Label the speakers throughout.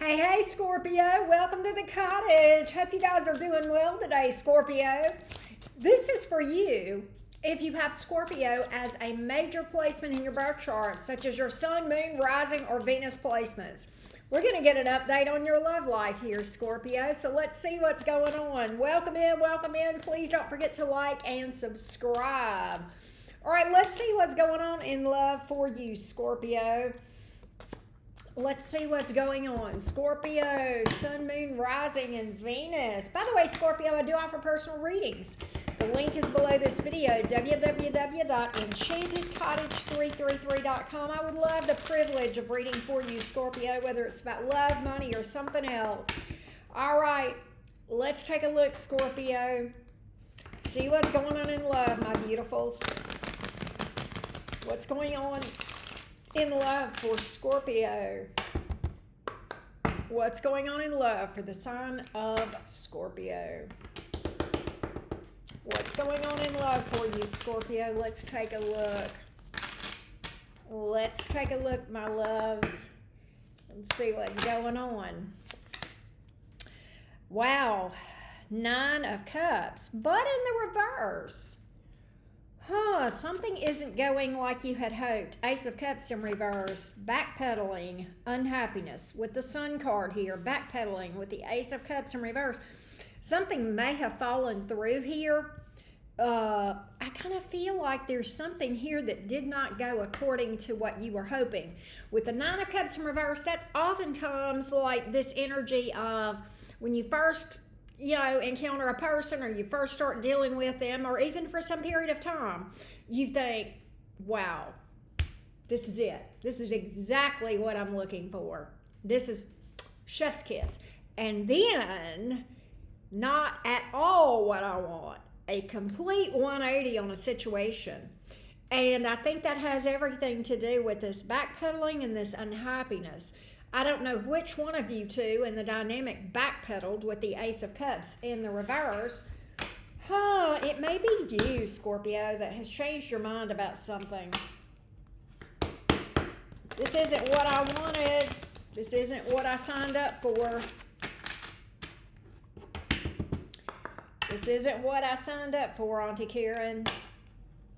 Speaker 1: Hey, Scorpio, welcome to the cottage. Hope you guys are doing well today, Scorpio. This is for you if you have Scorpio as a major placement in your birth chart, such as your sun, moon, rising, or Venus placements. We're going to get an update on your love life here, Scorpio, so let's see what's going on. Welcome in, welcome in. Please don't forget to like and subscribe. All right, let's see what's going on in love for you, Scorpio. Let's see what's going on. Scorpio, sun, moon, rising, and Venus. By the way, Scorpio, I do offer personal readings. The link is below this video, www.enchantedcottage333.com. I would love the privilege of reading for you, Scorpio, whether it's about love, money, or something else. All right, let's take a look, Scorpio. See what's going on in love, my beautifuls. What's going on in love for Scorpio? What's going on in love for the sign of Scorpio? What's going on in love for you, Scorpio? Let's take a look. Let's take a look, my loves, and see what's going on. Wow, 9 of Cups, but in the reverse. Something isn't going like you had hoped. Ace of Cups in reverse, backpedaling, unhappiness. With the Sun card here, backpedaling with the Ace of Cups in reverse. Something may have fallen through here. I kind of feel like there's something here that did not go according to what you were hoping. With the 9 of Cups in reverse, that's oftentimes like this energy of when you first encounter a person, or you first start dealing with them, or even for some period of time, you think, wow, this is it. This is exactly what I'm looking for. This is chef's kiss. And then, not at all what I want. A complete 180 on a situation. And I think that has everything to do with this backpedaling and this unhappiness. I don't know which one of you two in the dynamic backpedaled with the Ace of Cups in the reverse. It may be you, Scorpio, that has changed your mind about something. This isn't what I wanted. This isn't what I signed up for. This isn't what I signed up for, Auntie Karen.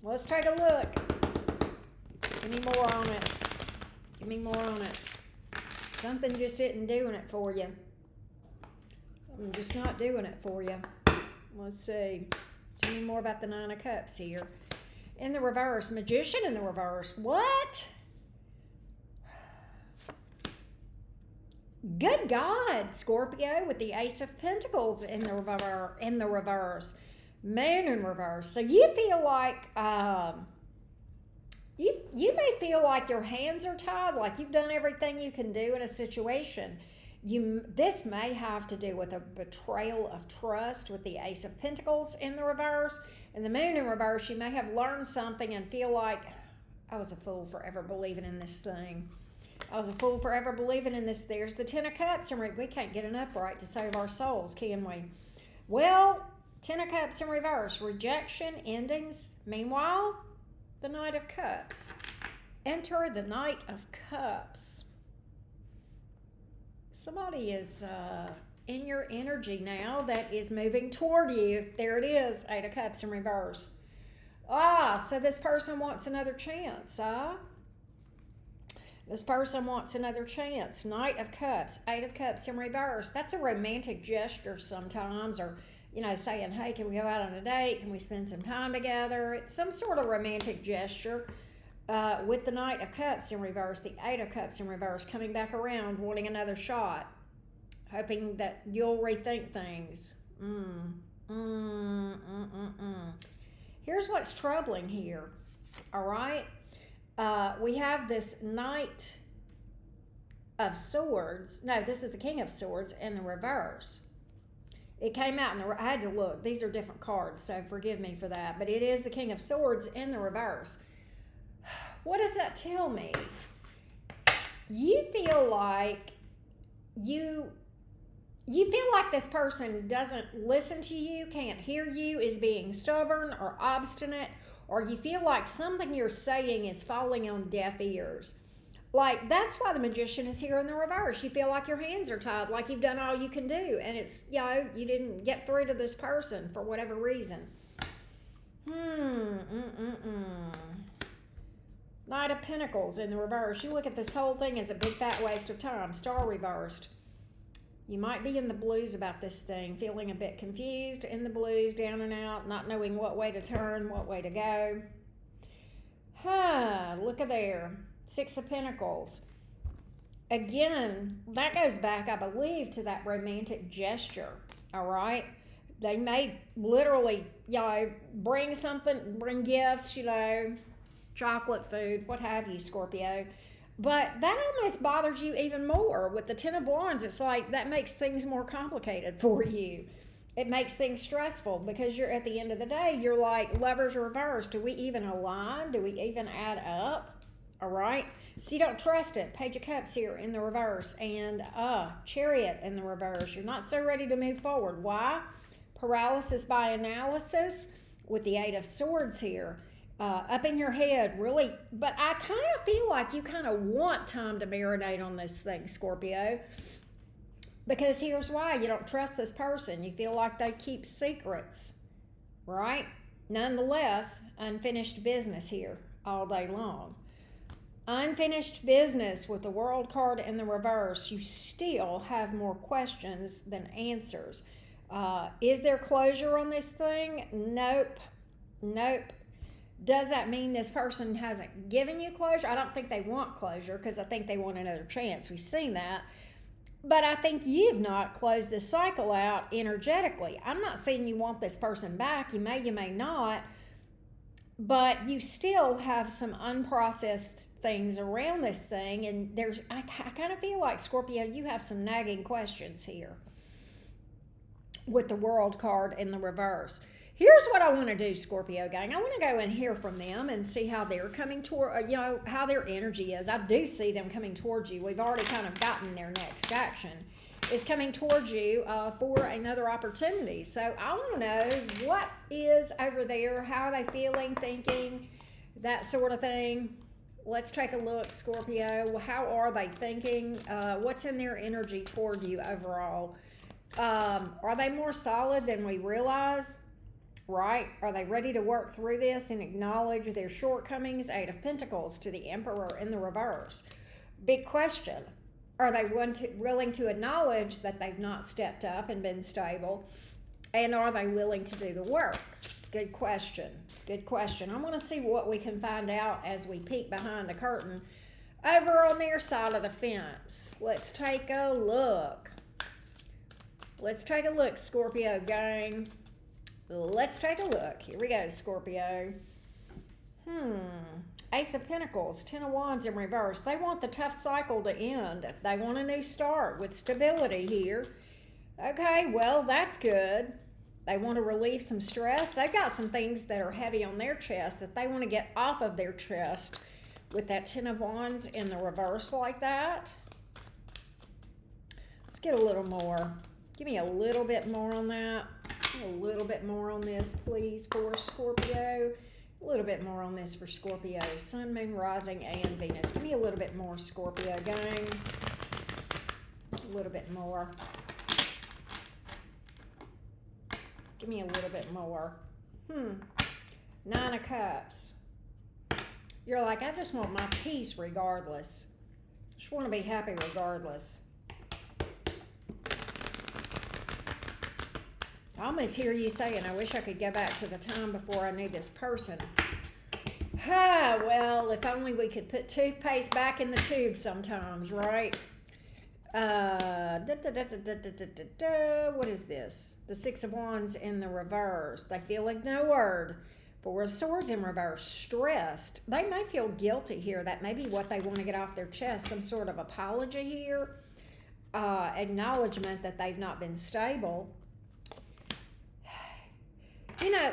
Speaker 1: Let's take a look. Give me more on it. Give me more on it. Something just isn't doing it for you. I'm just not doing it for you. Let's see. Tell me more about the 9 of Cups here. In the reverse, Magician in the reverse. What? Good God, Scorpio, with the Ace of Pentacles in the reverse. Moon in reverse. So you feel like you may feel like your hands are tied, like you've done everything you can do in a situation. This may have to do with a betrayal of trust with the Ace of Pentacles in the reverse. And the Moon in reverse, you may have learned something and feel like, I was a fool for ever believing in this thing. I was a fool for ever believing in this. There's the 10 of Cups, and we can't get an upright to save our souls, can we? Well, 10 of Cups in reverse, rejection, endings. Meanwhile, the Knight of Cups. Enter the Knight of Cups. Somebody is in your energy now that is moving toward you. There it is, 8 of Cups in reverse. So this person wants another chance, This person wants another chance. Knight of Cups, 8 of Cups in reverse. That's a romantic gesture sometimes, or saying, hey, can we go out on a date? Can we spend some time together? It's some sort of romantic gesture with the Knight of Cups in reverse, the 8 of Cups in reverse, coming back around, wanting another shot, hoping that you'll rethink things. Here's what's troubling here, all right? We have this Knight of Swords. No, this is the King of Swords in the reverse. It came out, I had to look. These are different cards, so forgive me for that. But it is the King of Swords in the reverse. What does that tell me? You feel like you feel like this person doesn't listen to you, can't hear you, is being stubborn or obstinate, or you feel like something you're saying is falling on deaf ears. Like, that's why the Magician is here in the reverse. You feel like your hands are tied, like you've done all you can do, and it's, you didn't get through to this person for whatever reason. Knight of Pentacles in the reverse. You look at this whole thing as a big fat waste of time. Star reversed. You might be in the blues about this thing, feeling a bit confused, in the blues, down and out, not knowing what way to turn, what way to go. Look at there. Six of Pentacles. Again, that goes back, I believe, to that romantic gesture, all right? They may literally, bring something, bring gifts, chocolate, food, what have you, Scorpio. But that almost bothers you even more. With the Ten of Wands, it's like that makes things more complicated for you. It makes things stressful because you're, at the end of the day, you're like, Lovers reversed. Do we even align? Do we even add up? All right, so you don't trust it. Page of Cups here in the reverse, and Chariot in the reverse. You're not so ready to move forward. Why? Paralysis by analysis with the Eight of Swords here. Up in your head, really. But I kind of feel like you kind of want time to marinate on this thing, Scorpio. Because here's why. You don't trust this person. You feel like they keep secrets, right? Nonetheless, unfinished business here all day long. Unfinished business with the World card in the reverse. You still have more questions than answers. Is there closure on this thing? Nope. Does that mean this person hasn't given you closure? I don't think they want closure, because I think they want another chance. We've seen that. But I think you've not closed this cycle out energetically. I'm not saying you want this person back. You may not. But you still have some unprocessed things around this thing. And I kind of feel like, Scorpio, you have some nagging questions here with the World card in the reverse. Here's what I want to do, Scorpio gang. I want to go and hear from them and see how they're coming toward, how their energy is. I do see them coming towards you. We've already kind of gotten their next action. Is coming towards you for another opportunity. So I want to know what is over there. How are they feeling, thinking, that sort of thing. Let's take a look, Scorpio. How are they thinking? What's in their energy toward you overall? Are they more solid than we realize? Right? Are they ready to work through this and acknowledge their shortcomings? Eight of Pentacles to the Emperor in the reverse. Big question. Are they willing to acknowledge that they've not stepped up and been stable? And are they willing to do the work? Good question. Good question. I want to see what we can find out as we peek behind the curtain over on their side of the fence. Let's take a look. Let's take a look, Scorpio gang. Let's take a look. Here we go, Scorpio. Ace of Pentacles, Ten of Wands in reverse. They want the tough cycle to end. They want a new start with stability here. Okay, well, that's good. They want to relieve some stress. They've got some things that are heavy on their chest that they want to get off of their chest with that Ten of Wands in the reverse like that. Let's get a little more. Give me a little bit more on that. A little bit more on this, please, for Scorpio. A little bit more on this for Scorpio. Sun, Moon, Rising, and Venus. Give me a little bit more, Scorpio gang. A little bit more. Give me a little bit more. Nine of Cups. You're like, I just want my peace regardless. Just want to be happy regardless. I almost hear you saying, I wish I could go back to the time before I knew this person. Well, if only we could put toothpaste back in the tube sometimes, right? What is this? The Six of Wands in the reverse. They feel ignored. Four of Swords in reverse. Stressed. They may feel guilty here. That may be what they want to get off their chest. Some sort of apology here. Acknowledgement that they've not been stable.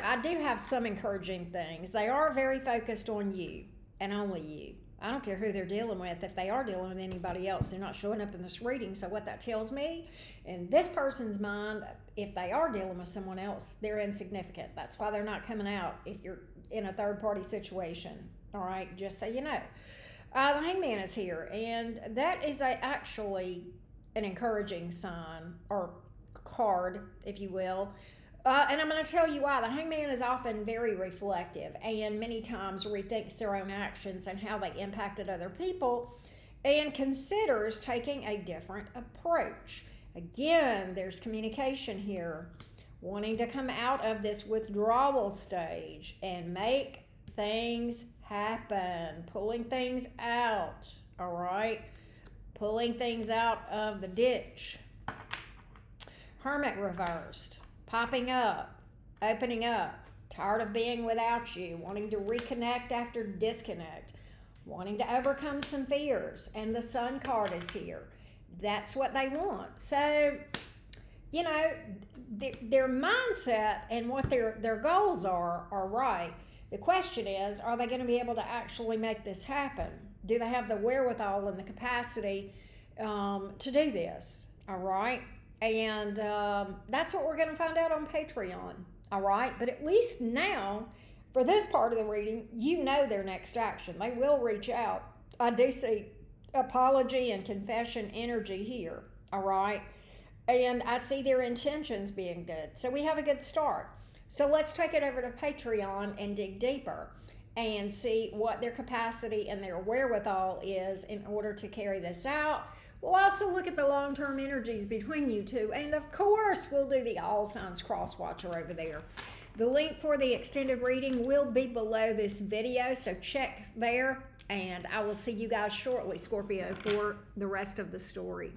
Speaker 1: I do have some encouraging things. They are very focused on you and only you. I don't care who they're dealing with. If they are dealing with anybody else, they're not showing up in this reading. So what that tells me, in this person's mind, if they are dealing with someone else, they're insignificant. That's why they're not coming out if you're in a third-party situation. All right, just so you know. The Hangman is here, and that is actually an encouraging sign or card, if you will. And I'm going to tell you why. The Hangman is often very reflective and many times rethinks their own actions and how they impacted other people and considers taking a different approach. Again, there's communication here, wanting to come out of this withdrawal stage and make things happen, pulling things out, all right? Pulling things out of the ditch. Hermit reversed, popping up, opening up, tired of being without you, wanting to reconnect after disconnect, wanting to overcome some fears, and the Sun card is here. That's what they want. So, you know, their mindset and what their goals are right. The question is, are they going to be able to actually make this happen? Do they have the wherewithal and the capacity to do this? All right. And that's what we're going to find out on Patreon. All right. But at least now, for this part of the reading, you know their next action. They will reach out. I do see apology and confession energy here. All right. And I see their intentions being good. So we have a good start. So let's take it over to Patreon and dig deeper and see what their capacity and their wherewithal is in order to carry this out. We'll also look at the long-term energies between you two. And of course, we'll do the all signs cross watcher over there. The link for the extended reading will be below this video, so check there. And I will see you guys shortly, Scorpio, for the rest of the story.